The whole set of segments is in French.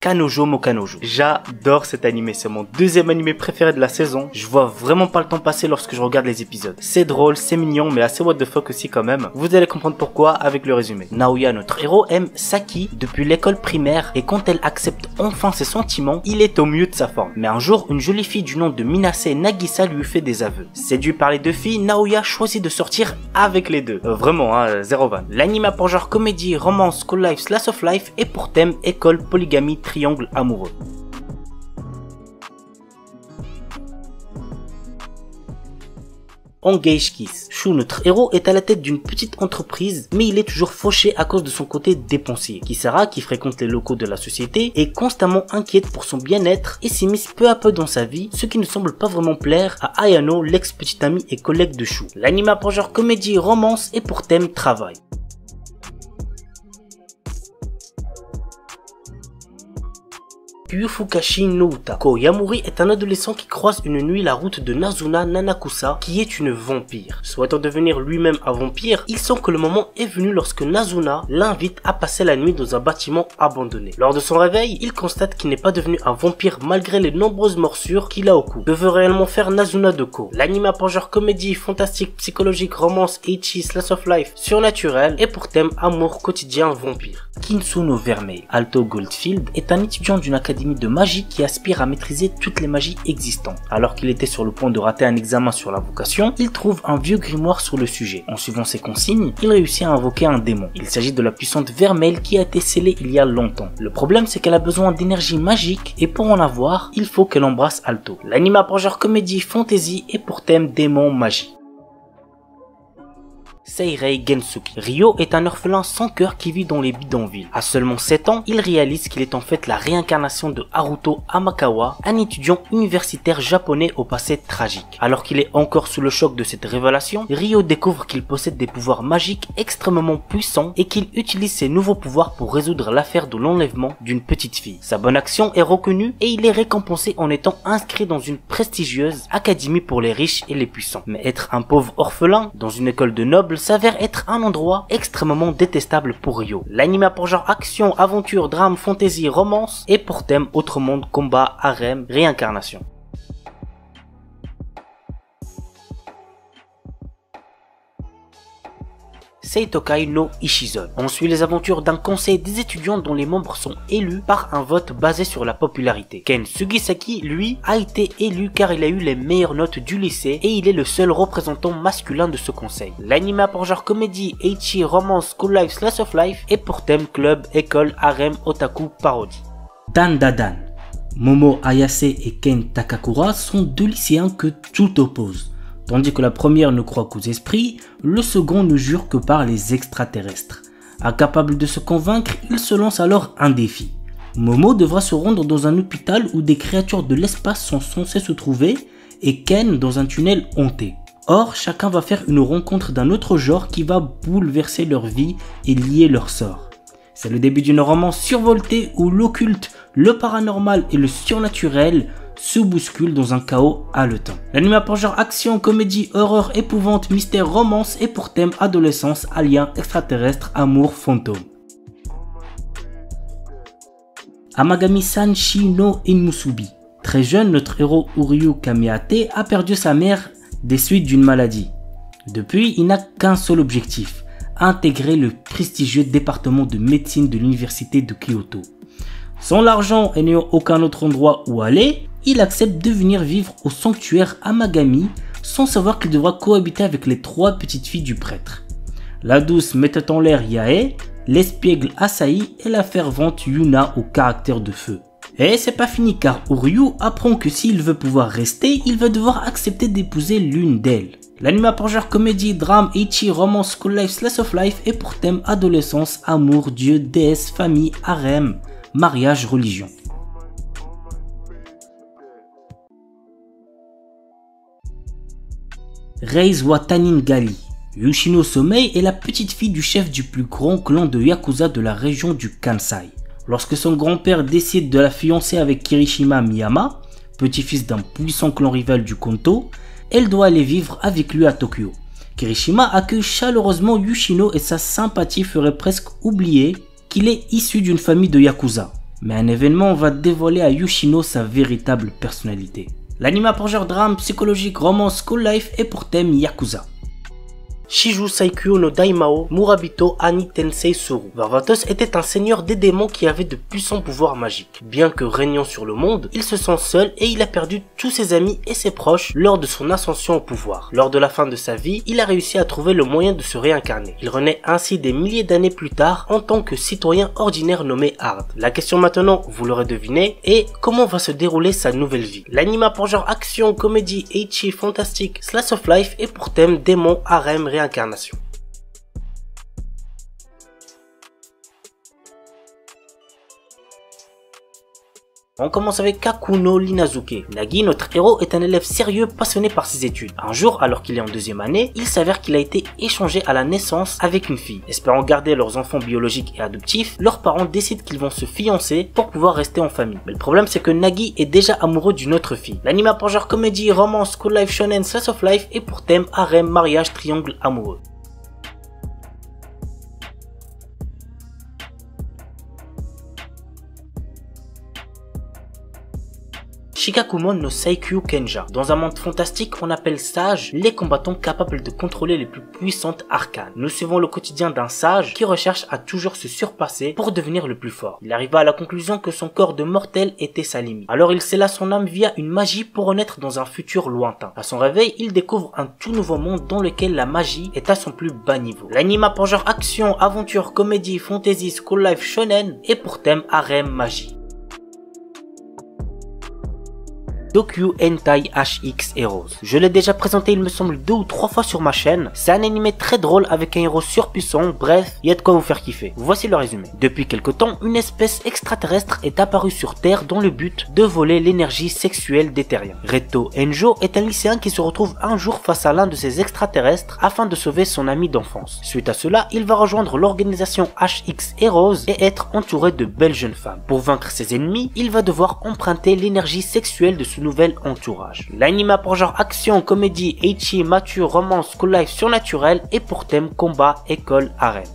Kanojo mo Kanojo. J'adore cet animé, c'est mon deuxième animé préféré de la saison. Je vois vraiment pas le temps passer lorsque je regarde les épisodes. C'est drôle, c'est mignon, mais assez what the fuck aussi quand même. Vous allez comprendre pourquoi avec le résumé. Naoya, notre héros, aime Saki depuis l'école primaire et quand elle accepte enfin ses sentiments, il est au mieux de sa forme. Mais un jour, une jolie fille du nom de Minase Nagisa lui fait des aveux. Séduit par les deux filles, Naoya choisit de sortir avec les deux. Vraiment, zéro van. L'anime a pour genre comédie, romance, school life, slice of life et pour thème école, polygamie, triangle amoureux. Engage Kiss. Shu, notre héros, est à la tête d'une petite entreprise, mais il est toujours fauché à cause de son côté dépensier. Kisara, qui fréquente les locaux de la société, est constamment inquiète pour son bien-être et s'immisce peu à peu dans sa vie, ce qui ne semble pas vraiment plaire à Ayano, l'ex-petite amie et collègue de Shu. L'anime a pour genre comédie, romance et pour thème travail. Kyufukashi no Uta. Yamuri est un adolescent qui croise une nuit la route de Nazuna Nanakusa, qui est une vampire. Souhaitant devenir lui-même un vampire, il sent que le moment est venu lorsque Nazuna l'invite à passer la nuit dans un bâtiment abandonné. Lors de son réveil, il constate qu'il n'est pas devenu un vampire malgré les nombreuses morsures qu'il a au cou. Que veut réellement faire Nazuna de Ko? L'anime a pour genre comédie, fantastique, psychologique, romance, ecchi, slice of life, surnaturel et pour thème amour quotidien vampire. Kinsuno Vermeil. Alto Goldfield est un étudiant d'une académie de magie qui aspire à maîtriser toutes les magies existantes. Alors qu'il était sur le point de rater un examen sur la vocation, il trouve un vieux grimoire sur le sujet. En suivant ses consignes, il réussit à invoquer un démon. Il s'agit de la puissante Vermeil qui a été scellée il y a longtemps. Le problème, c'est qu'elle a besoin d'énergie magique et pour en avoir, il faut qu'elle embrasse Alto. L'anime a pour genre comédie, fantasy et pour thème démon magie. Seirei Gensuki. Ryo est un orphelin sans cœur qui vit dans les bidonvilles. À seulement 7 ans, il réalise qu'il est en fait la réincarnation de Haruto Amakawa, un étudiant universitaire japonais au passé tragique. Alors qu'il est encore sous le choc de cette révélation, Ryo découvre qu'il possède des pouvoirs magiques extrêmement puissants et qu'il utilise ses nouveaux pouvoirs pour résoudre l'affaire de l'enlèvement d'une petite fille. Sa bonne action est reconnue et il est récompensé en étant inscrit dans une prestigieuse académie pour les riches et les puissants. Mais être un pauvre orphelin dans une école de nobles s'avère être un endroit extrêmement détestable pour Ryo. L'anime a pour genre action, aventure, drame, fantasy, romance et pour thème autre monde, combat, harem, réincarnation. Seitokai no Ishizon. On suit les aventures d'un conseil des étudiants dont les membres sont élus par un vote basé sur la popularité. Ken Sugisaki, lui, a été élu car il a eu les meilleures notes du lycée et il est le seul représentant masculin de ce conseil. L'anime a pour genre comédie, ecchi, romance, school life, slice of life et pour thème club, école, harem, otaku, parodie. Dan Dadan. Momo Ayase et Ken Takakura sont deux lycéens que tout oppose. Tandis que la première ne croit qu'aux esprits, le second ne jure que par les extraterrestres. Incapable de se convaincre, il se lance alors un défi. Momo devra se rendre dans un hôpital où des créatures de l'espace sont censées se trouver et Ken dans un tunnel hanté. Or, chacun va faire une rencontre d'un autre genre qui va bouleverser leur vie et lier leur sort. C'est le début d'une romance survoltée où l'occulte, le paranormal et le surnaturel se bousculent dans un chaos haletant. L'anime a pour genre action, comédie, horreur, épouvante, mystère, romance et pour thème adolescence, alien, extraterrestre, amour, fantôme. Amagami-san Shi no Inmusubi. Très jeune, notre héros Uryu Kamiate a perdu sa mère des suites d'une maladie. Depuis, il n'a qu'un seul objectif, intégrer le prestigieux département de médecine de l'université de Kyoto. Sans l'argent et n'ayant aucun autre endroit où aller, il accepte de venir vivre au sanctuaire Amagami sans savoir qu'il devra cohabiter avec les 3 petites filles du prêtre. La douce mettait en l'air Yae, l'espiègle Asahi et la fervente Yuna au caractère de feu. Et c'est pas fini car Uryu apprend que s'il veut pouvoir rester, il va devoir accepter d'épouser l'une d'elles. L'anime a pour genre comédie, drame, ecchi, romance, school life, slice of life et pour thème adolescence, amour, dieu, déesse, famille, harem, mariage, religion. Reise Watanin Gali. Yoshino Somei est la petite fille du chef du plus grand clan de Yakuza de la région du Kansai. Lorsque son grand-père décide de la fiancer avec Kirishima Miyama, petit-fils d'un puissant clan rival du Kanto, elle doit aller vivre avec lui à Tokyo. Kirishima accueille chaleureusement Yushino et sa sympathie ferait presque oublier qu'il est issu d'une famille de Yakuza. Mais un événement va dévoiler à Yushino sa véritable personnalité. L'anime pour genre drame, psychologique, romance, school life et pour thème Yakuza. Shiju Saikyo no Daimao Murabito Ani Tensei Suru. Varvatos était un seigneur des démons qui avait de puissants pouvoirs magiques. Bien que régnant sur le monde, il se sent seul et il a perdu tous ses amis et ses proches lors de son ascension au pouvoir. Lors de la fin de sa vie, il a réussi à trouver le moyen de se réincarner. Il renaît ainsi des milliers d'années plus tard en tant que citoyen ordinaire nommé Hard. La question maintenant, vous l'aurez deviné, est comment va se dérouler sa nouvelle vie. L'anime pour genre action, comédie, ecchi, fantastique, slice of life et pour thème démon, harem, réincarnation. On commence avec Kakuno Linazuke. Nagi, notre héros, est un élève sérieux passionné par ses études. Un jour, alors qu'il est en deuxième année, il s'avère qu'il a été échangé à la naissance avec une fille. Espérant garder leurs enfants biologiques et adoptifs, leurs parents décident qu'ils vont se fiancer pour pouvoir rester en famille. Mais le problème, c'est que Nagi est déjà amoureux d'une autre fille. L'anime pour genre comédie, romance, school life, shonen, slice of life et pour thème harem, mariage, triangle amoureux. Shikakumon no Saikyu Kenja. Dans un monde fantastique, on appelle sages les combattants capables de contrôler les plus puissantes arcanes. Nous suivons le quotidien d'un sage qui recherche à toujours se surpasser pour devenir le plus fort. Il arriva à la conclusion que son corps de mortel était sa limite. Alors il scella son âme via une magie pour renaître dans un futur lointain. À son réveil, il découvre un tout nouveau monde dans lequel la magie est à son plus bas niveau. L'anime pour genre action, aventure, comédie, fantasy, school life, shonen et pour thème harem, magie. Dokyu Hentai HX Heroes. Je l'ai déjà présenté il me semble 2 ou 3 fois sur ma chaîne. C'est un animé très drôle avec un héros surpuissant, bref, il y a de quoi vous faire kiffer. Voici le résumé. Depuis quelque temps, une espèce extraterrestre est apparue sur Terre dans le but de voler l'énergie sexuelle des terriens. Reto Enjo est un lycéen qui se retrouve un jour face à l'un de ces extraterrestres afin de sauver son ami d'enfance. Suite à cela, il va rejoindre l'organisation HX Heroes et être entouré de belles jeunes femmes. Pour vaincre ses ennemis, il va devoir emprunter l'énergie sexuelle de son nouvel entourage. L'anime pour genre action, comédie, ecchi, mature, romance, school life, surnaturel et pour thème combat, école, arène.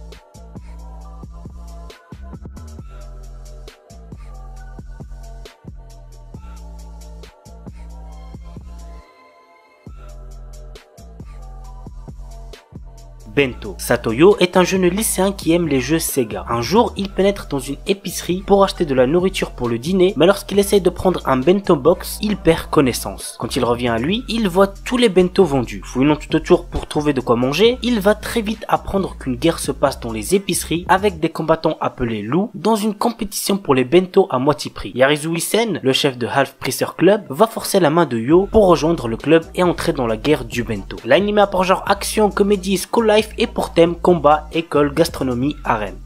Bento. Satoyo est un jeune lycéen qui aime les jeux Sega. Un jour, il pénètre dans une épicerie pour acheter de la nourriture pour le dîner, mais lorsqu'il essaye de prendre un bento box, il perd connaissance. Quand il revient à lui, il voit tous les bento vendus. Fouillant tout autour pour trouver de quoi manger, il va très vite apprendre qu'une guerre se passe dans les épiceries avec des combattants appelés loups dans une compétition pour les bento à moitié prix. Yarizu Isen, le chef de Half Priester Club, va forcer la main de Yo pour rejoindre le club et entrer dans la guerre du bento. L'anime pour genre action, comédie, school life et pour thème combat, école, gastronomie, arène.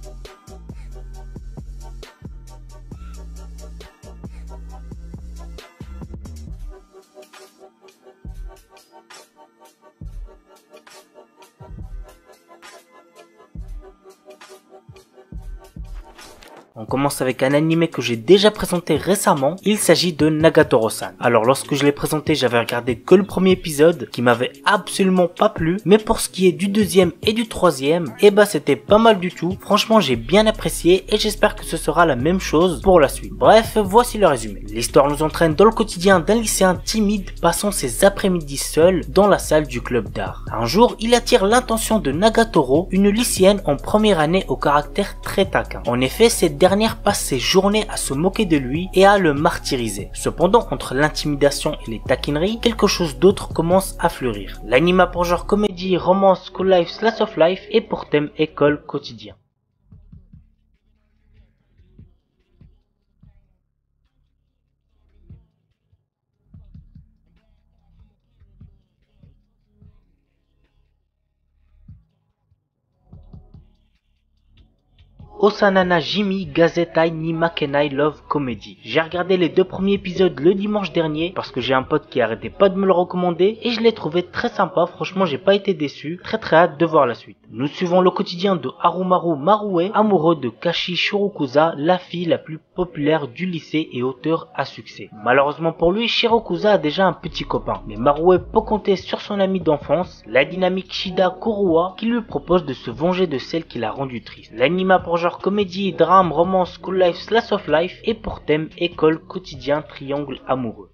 On commence avec un animé que j'ai déjà présenté récemment, il s'agit de Nagatoro-san. Alors lorsque je l'ai présenté, j'avais regardé que le premier épisode qui m'avait absolument pas plu, mais pour ce qui est du deuxième et du troisième, eh bah c'était pas mal du tout. Franchement j'ai bien apprécié et j'espère que ce sera la même chose pour la suite. Bref, voici le résumé. L'histoire nous entraîne dans le quotidien d'un lycéen timide passant ses après-midi seul dans la salle du club d'art. Un jour, il attire l'attention de Nagatoro, une lycéenne en première année au caractère très taquin. En effet, cette dernière passe ses journées à se moquer de lui et à le martyriser. Cependant, entre l'intimidation et les taquineries, quelque chose d'autre commence à fleurir. L'anime pour genre comédie, romance, school life, slice of life et pour thème école, quotidien. Osanana Jimi Gazetai ni Makenai Love Comedy. J'ai regardé les 2 premiers épisodes le dimanche dernier parce que j'ai un pote qui arrêtait pas de me le recommander et je l'ai trouvé très sympa. Franchement, j'ai pas été déçu. Très hâte de voir la suite. Nous suivons le quotidien de Harumaru Marue, amoureux de Kashi Shirokusa, la fille la plus populaire du lycée et auteur à succès. Malheureusement pour lui, Shirokusa a déjà un petit copain, mais Marue peut compter sur son ami d'enfance, la dynamique Shida Kurua, qui lui propose de se venger de celle qui l'a rendu triste. L'anime a pour genre comédie, drame, romance, school life, slice of life et pour thème école, quotidien, triangle amoureux.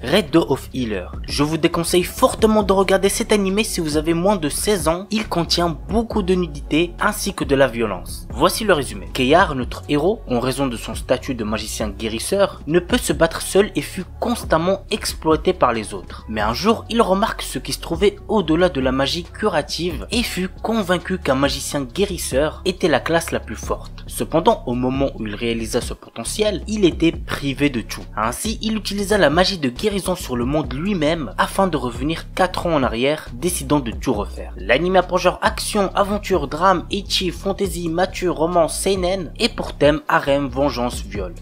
Red Door of Healer. Je vous déconseille fortement de regarder cet animé si vous avez moins de 16 ans. Il contient beaucoup de nudité ainsi que de la violence. Voici le résumé. Keyar, notre héros, en raison de son statut de magicien guérisseur, ne peut se battre seul et fut constamment exploité par les autres. Mais un jour, il remarque ce qui se trouvait au-delà de la magie curative et fut convaincu qu'un magicien guérisseur était la classe la plus forte. Cependant, au moment où il réalisa ce potentiel, il était privé de tout. Ainsi, il utilisa la magie de guérison sur le monde lui-même afin de revenir 4 ans en arrière, décidant de tout refaire. L'anime a pour genre action, aventure, drame, ecchi, fantasy, mature, romance, seinen et pour thème harem, vengeance, viol.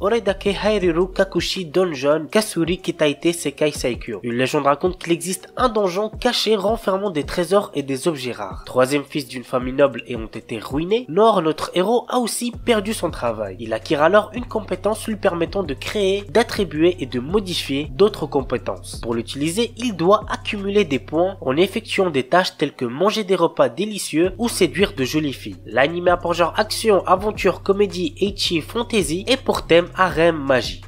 Oredake Hairiru Kakushi Donjon Kasuri Kitaite Sekai Saikyo. Une légende raconte qu'il existe un donjon caché renfermant des trésors et des objets rares. Troisième fils d'une famille noble et ont été ruinés, Nor, notre héros, a aussi perdu son travail. Il acquiert alors une compétence lui permettant de créer, d'attribuer et de modifier d'autres compétences. Pour l'utiliser, il doit accumuler des points en effectuant des tâches telles que manger des repas délicieux ou séduire de jolies filles. L'anime a pour genre action, aventure, comédie, ecchi, fantasy et pour thème harem, magie.